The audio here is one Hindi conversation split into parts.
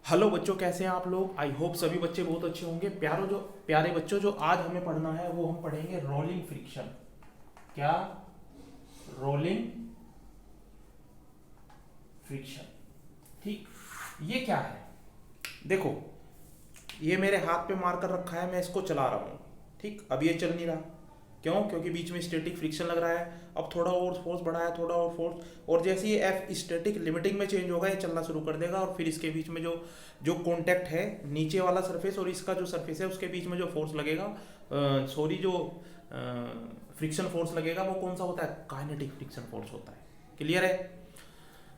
हेलो बच्चों, कैसे हैं आप लोग। आई होप सभी बच्चे बहुत अच्छे होंगे। प्यारे बच्चों, जो आज हमें पढ़ना है वो हम पढ़ेंगे रोलिंग फ्रिक्शन। क्या? Rolling friction. ठीक, ये क्या है? देखो, ये मेरे हाथ पे मार कर रखा है, मैं इसको चला रहा हूँ। ठीक, अब ये चल नहीं रहा। क्यों? क्योंकि बीच में स्टैटिक फ्रिक्शन लग रहा है। अब थोड़ा और फोर्स बढ़ाया, थोड़ा और फोर्स, और जैसे ही एफ स्टैटिक लिमिटिंग में चेंज होगा ये चलना शुरू कर देगा। और फिर इसके बीच में जो जो कॉन्टैक्ट है, नीचे वाला सरफेस और इसका जो सरफेस है, उसके बीच में जो फोर्स लगेगा, सॉरी, जो फ्रिक्शन फोर्स लगेगा वो कौन सा होता है? काइनेटिक फ्रिक्शन फोर्स होता है। क्लियर है?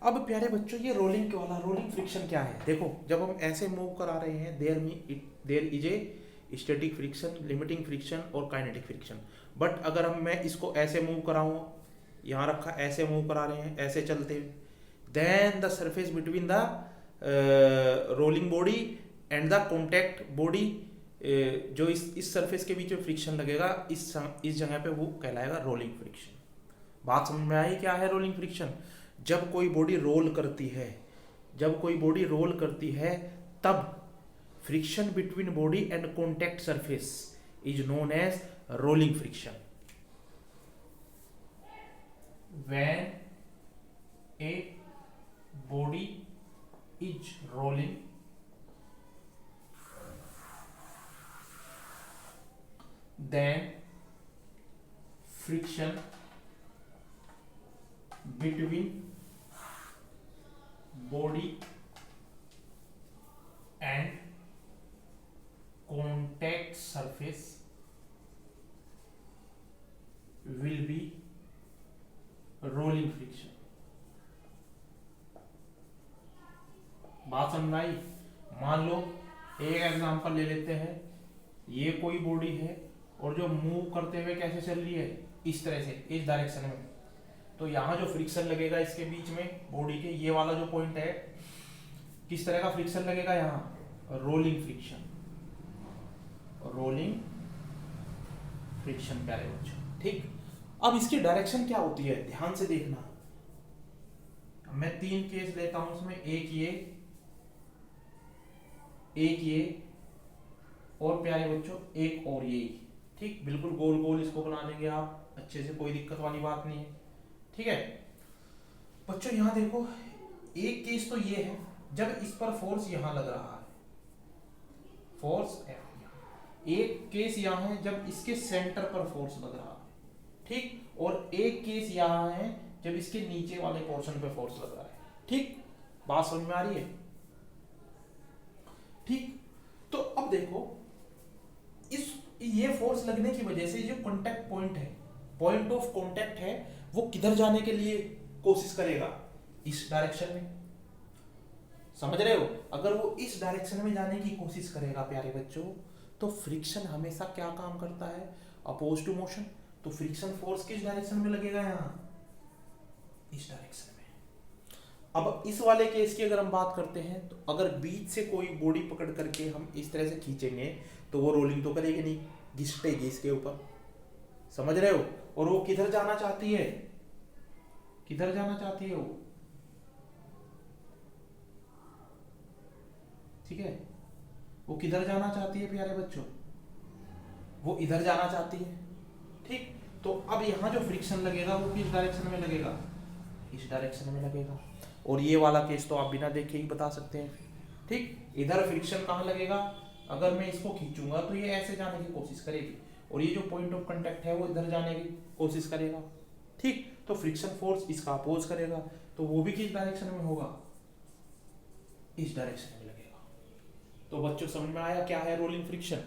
अब प्यारे बच्चों, ये रोलिंग वाला रोलिंग फ्रिक्शन क्या है? देखो, जब हम ऐसे मूव करा रहे हैं, there is a static friction, limiting friction और काइनेटिक फ्रिक्शन। बट अगर मैं इसको ऐसे मूव कराऊँ, यहाँ रखा, ऐसे मूव करा रहे हैं, ऐसे चलते, then the surface between the rolling body and the contact body, जो इस सरफेस के बीच में फ्रिक्शन लगेगा, इस जगह पे वो कहलाएगा रोलिंग फ्रिक्शन। बात समझ में आई? क्या है रोलिंग फ्रिक्शन? जब कोई बॉडी रोल करती है, तब friction between body and contact surface is known as rolling friction. when a body is rolling, then friction between body and contact surface will be rolling friction. बात समझ में आई? मान लो एक एग्जांपल ले लेते हैं, ये कोई बॉडी है और जो मूव करते हुए कैसे चल रही है, इस तरह से, इस डायरेक्शन में। तो यहाँ जो फ्रिक्शन लगेगा इसके बीच में बॉडी के, ये वाला जो पॉइंट है, किस तरह का फ्रिक्शन लगेगा यहाँ? Rolling friction. रोलिंग फ्रिक्शन प्यारे बच्चों। ठीक, अब इसकी डायरेक्शन क्या होती है, ध्यान से देखना। मैं 3 केस लेता हूं उसमें, एक ये और प्यारे बच्चों एक और ये। ठीक, बिल्कुल गोल गोल इसको बना देंगे आप अच्छे से, कोई दिक्कत वाली बात नहीं है। ठीक है बच्चों, यहां देखो, एक केस तो ये है जब इस पर फोर्स यहां लग रहा है, फोर्स एक केस यहां है जब इसके सेंटर पर फोर्स लग रहा है। ठीक, और एक केस यहां है जब इसके नीचे वाले पोर्शन पे फोर्स लग रहा है। ठीक, बात समझ में आ रही है? ठीक, तो अब देखो, ये फोर्स लगने की वजह से जो कांटेक्ट पॉइंट है, पॉइंट ऑफ कांटेक्ट है, वो किधर जाने के लिए कोशिश करेगा? इस डायरेक्शन में। समझ रहे हो? अगर वो इस डायरेक्शन में जाने की कोशिश करेगा प्यारे बच्चों, तो फ्रिक्शन हमेशा क्या काम करता है? Oppose to motion. तो फ्रिक्शन फोर्स किस डायरेक्शन में लगेगा? यहाँ, इस डायरेक्शन में। अब इस वाले केस की अगर हम बात करते हैं, तो अगर बीच से कोई बॉडी पकड़ करके हम इस तरह से खींचेंगे तो वो रोलिंग तो करेगी नहीं, घिसटेगी इसके ऊपर। समझ रहे हो? और वो किधर जाना चाहती है? किधर जाना चाहती है वो? ठीक है, वो किधर जाना चाहती है प्यारे बच्चों? वो इधर जाना चाहती है। ठीक, तो अब यहाँ जो फ्रिक्शन लगेगा वो किस डायरेक्शन में लगेगा? इस डायरेक्शन में लगेगा। और ये वाला केस तो आप बिना देखे ही बता सकते हैं। ठीक, इधर फ्रिक्शन कहाँ लगेगा? अगर मैं इसको खींचूंगा तो ये ऐसे जाने की कोशिश करेगी, और ये जो पॉइंट ऑफ कांटेक्ट है वो इधर जाने की कोशिश करेगा। ठीक, तो फ्रिक्शन फोर्स इसका अपोज करेगा, तो वो भी किस डायरेक्शन में होगा? इस डायरेक्शन में लगेगा। तो बच्चों समझ में आया क्या है rolling friction?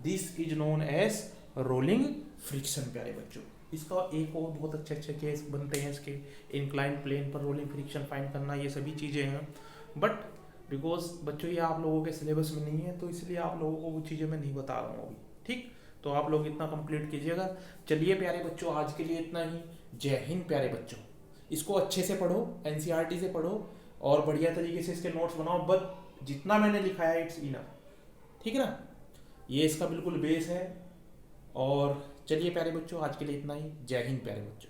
This is known as rolling friction प्यारे बच्चों। इसका एक और बहुत अच्छे केस बनते हैं इसके, इंक्लाइन प्लेन पर रोलिंग फ्रिक्शन फाइंड करना, ये सभी चीज़ें हैं। बट बिकॉज बच्चों ये आप लोगों के सिलेबस में नहीं है, तो इसलिए आप लोगों को वो चीज़ें मैं नहीं बता रहा हूँ अभी। ठीक, तो आप लोग इतना कंप्लीट कीजिएगा। चलिए प्यारे बच्चों, आज के लिए इतना ही। जय हिंद प्यारे बच्चों। इसको अच्छे से पढ़ो, एनसीईआरटी से पढ़ो, और बढ़िया तरीके से इसके नोट्स बनाओ। बट जितना मैंने लिखा है इट्स इनफ। ठीक है ना? ये इसका बिल्कुल बेस है। और चलिए प्यारे बच्चों, आज के लिए इतना ही। जय हिंद प्यारे बच्चों।